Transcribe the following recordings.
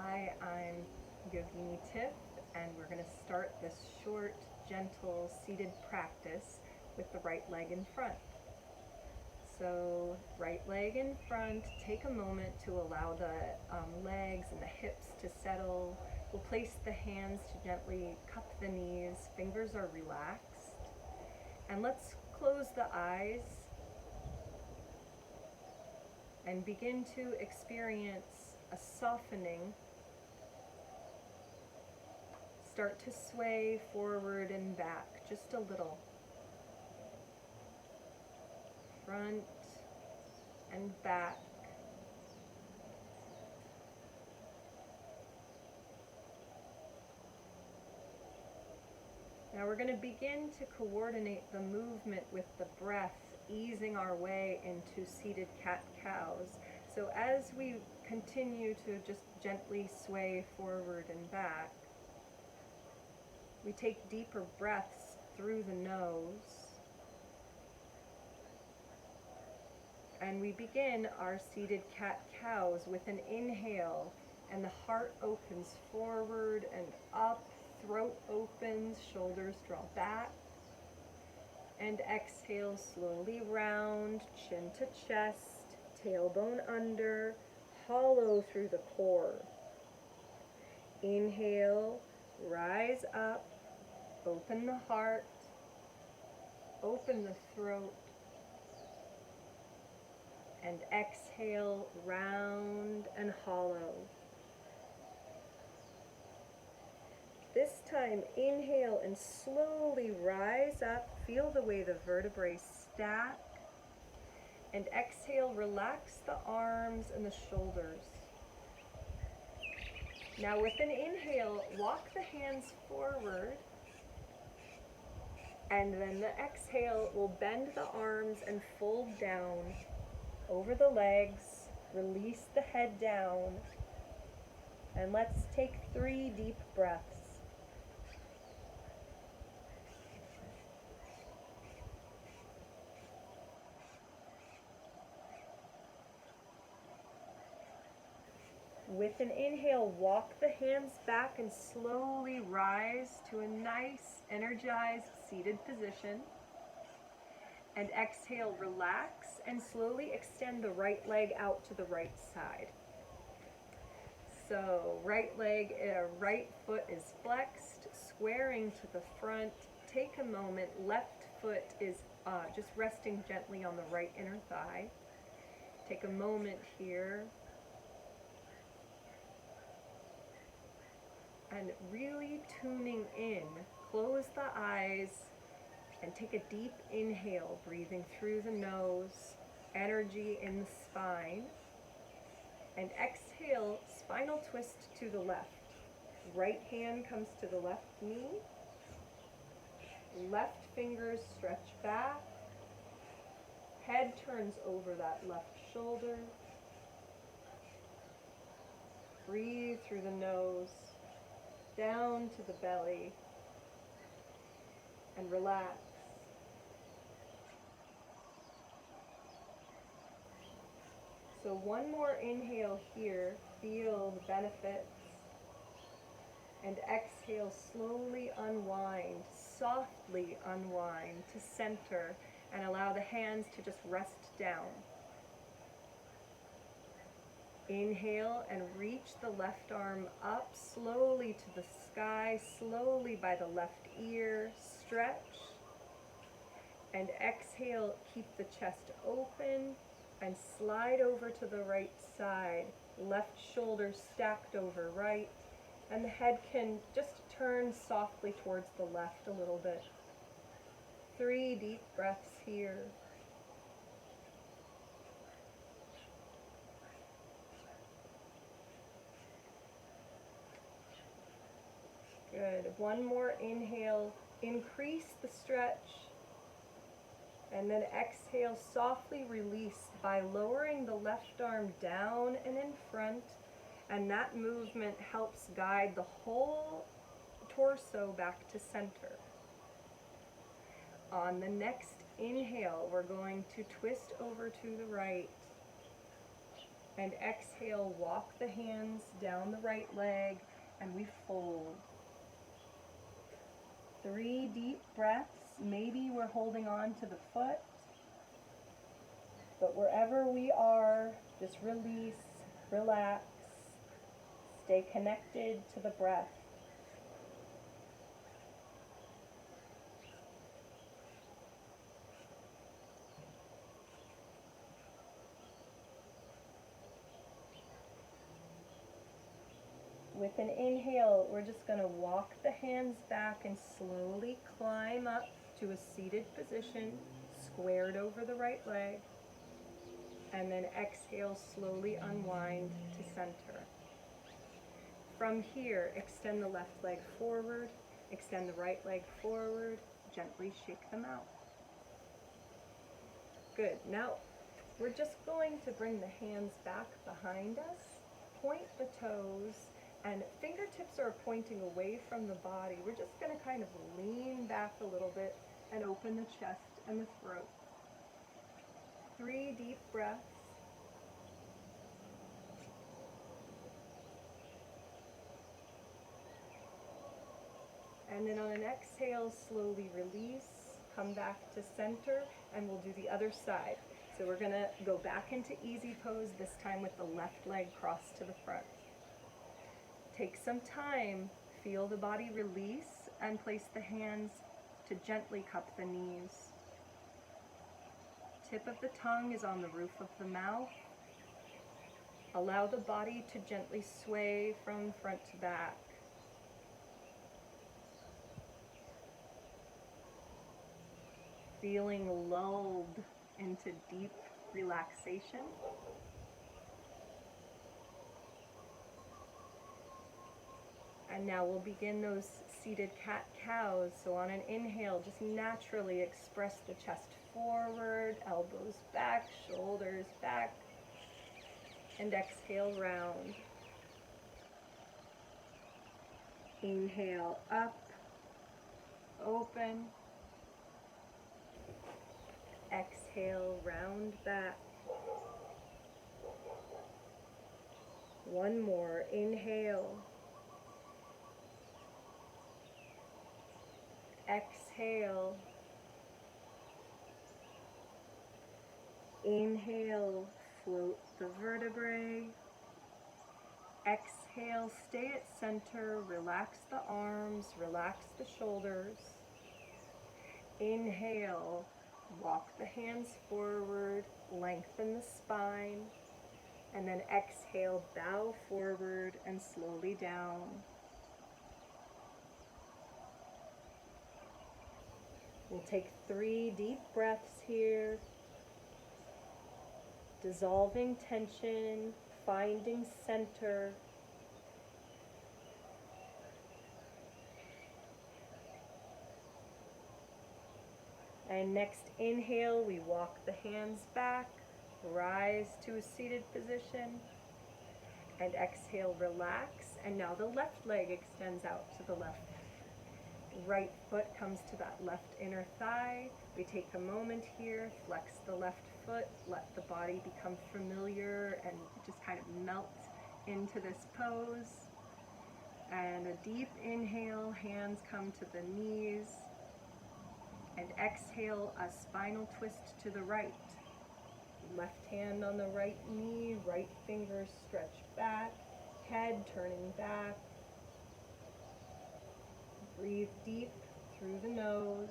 Hi, I'm Yogini Tiff, and we're going to start this short, gentle, seated practice with the right leg in front. So, right leg in front, take a moment to allow the legs and the hips to settle. We'll place the hands to gently cup the knees, fingers are relaxed. And let's close the eyes and begin to experience a softening. Start to sway forward and back just a little. Front and back. Now we're going to begin to coordinate the movement with the breath, easing our way into seated cat-cows. So as we continue to just gently sway forward and back, we take deeper breaths through the nose. And we begin our seated cat-cows with an inhale, and the heart opens forward and up, throat opens, shoulders draw back. And exhale, slowly round, chin to chest, tailbone under, hollow through the core. Inhale, rise up, open the heart, open the throat. And exhale, round and hollow. This time, inhale and slowly rise up. Feel the way the vertebrae stack. And exhale, relax the arms and the shoulders. Now with an inhale, walk the hands forward. And then the exhale will bend the arms and fold down over the legs. Release the head down. And let's take 3 deep breaths. With an inhale, walk the hands back and slowly rise to a nice, energized, seated position. And exhale, relax, and slowly extend the right leg out to the right side. So, right foot is flexed, squaring to the front. Take a moment, left foot is just resting gently on the right inner thigh. Take a moment here. And really tuning in, close the eyes and take a deep inhale, breathing through the nose, energy in the spine. And exhale, spinal twist to the left. Right hand comes to the left knee. Left fingers stretch back. Head turns over that left shoulder. Breathe through the nose, down to the belly, and relax. So one more inhale here, feel the benefits. And exhale, slowly unwind, softly unwind to center and allow the hands to just rest down. Inhale and reach the left arm up slowly to the sky, slowly by the left ear, stretch. And exhale, keep the chest open and slide over to the right side. Left shoulder stacked over right, and the head can just turn softly towards the left a little bit. 3 deep breaths here. Good. One more inhale. Increase the stretch. And then exhale, softly release by lowering the left arm down and in front. And that movement helps guide the whole torso back to center. On the next inhale, we're going to twist over to the right. And exhale, walk the hands down the right leg, and we fold. 3 deep breaths. Maybe we're holding on to the foot, but wherever we are, just release, relax, stay connected to the breath. With an inhale, we're just going to walk the hands back and slowly climb up to a seated position, squared over the right leg. And then exhale, slowly unwind to center. From here, extend the left leg forward, extend the right leg forward, gently shake them out. Good. Now, we're just going to bring the hands back behind us, point the toes, and fingertips are pointing away from the body. We're just going to kind of lean back a little bit and open the chest and the throat. 3 deep breaths. And then on an exhale, slowly release, come back to center, and we'll do the other side. So we're going to go back into easy pose, this time with the left leg crossed to the front. Take some time, feel the body release, and place the hands to gently cup the knees. Tip of the tongue is on the roof of the mouth. Allow the body to gently sway from front to back. Feeling lulled into deep relaxation. And now we'll begin those seated cat-cows. So on an inhale, just naturally express the chest forward, elbows back, shoulders back, and exhale, round. Inhale, up, open. Exhale, round back. One more, inhale. Exhale. Inhale, float the vertebrae. Exhale, stay at center, relax the arms, relax the shoulders. Inhale, walk the hands forward, lengthen the spine. And then exhale, bow forward and slowly down. We'll take 3 deep breaths here, dissolving tension, finding center. And next inhale, we walk the hands back, rise to a seated position, and exhale, relax. And now the left leg extends out to the left. Right foot comes to that left inner thigh. We take a moment here, flex the left foot, let the body become familiar and just kind of melt into this pose. And a deep inhale, hands come to the knees. And exhale, a spinal twist to the right. Left hand on the right knee, right fingers stretch back, head turning back. Breathe deep through the nose.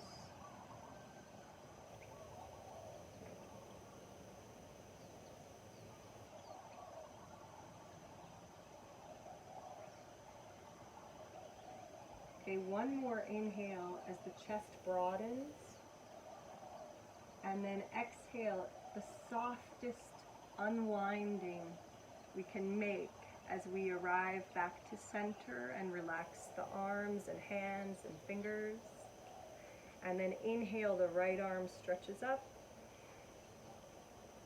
Okay, one more inhale as the chest broadens. And then exhale, the softest unwinding we can make as we arrive back to center and relax the arms and hands and fingers. And then inhale, the right arm stretches up.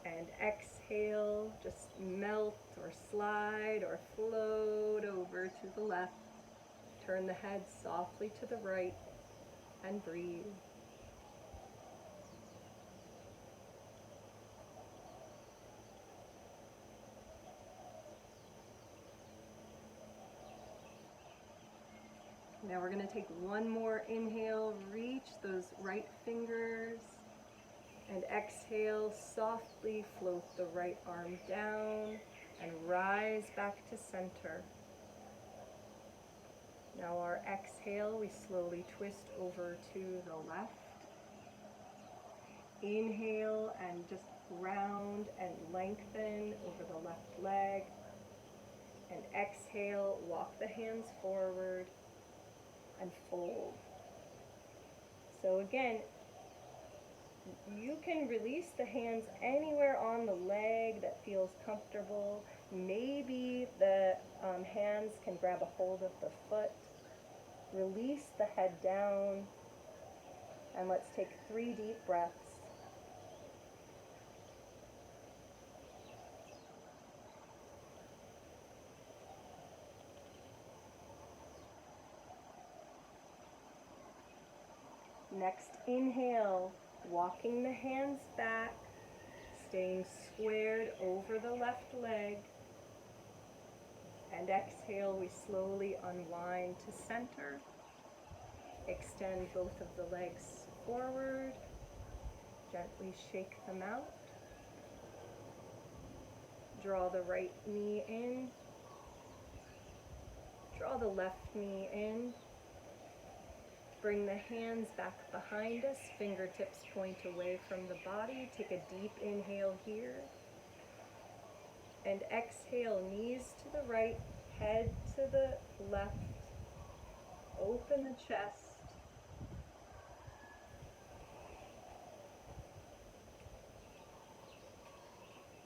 And exhale, just melt or slide or float over to the left. Turn the head softly to the right and breathe. Now we're going to take one more inhale, reach those right fingers, and exhale, softly float the right arm down and rise back to center. Now our exhale, we slowly twist over to the left. Inhale and just round and lengthen over the left leg. And exhale, walk the hands forward and fold. So again, you can release the hands anywhere on the leg that feels comfortable. Maybe the hands can grab a hold of the foot. Release the head down, and let's take 3 deep breaths. Next inhale, walking the hands back, staying squared over the left leg. And exhale, we slowly unwind to center. Extend both of the legs forward. Gently shake them out. Draw the right knee in. Draw the left knee in. Bring the hands back behind us, fingertips point away from the body. Take a deep inhale here. And exhale, knees to the right, head to the left. Open the chest.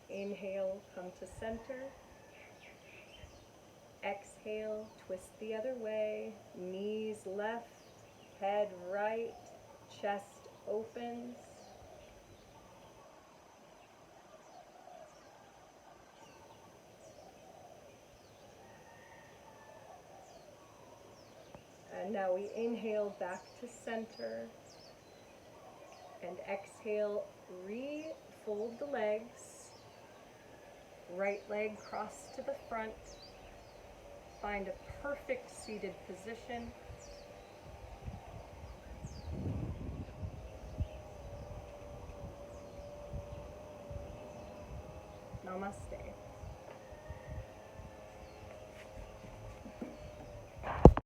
Inhale, come to center. Exhale, twist the other way. Knees left, head right, chest opens. And now we inhale back to center. And exhale, refold the legs. Right leg cross to the front. Find a perfect seated position. Namaste.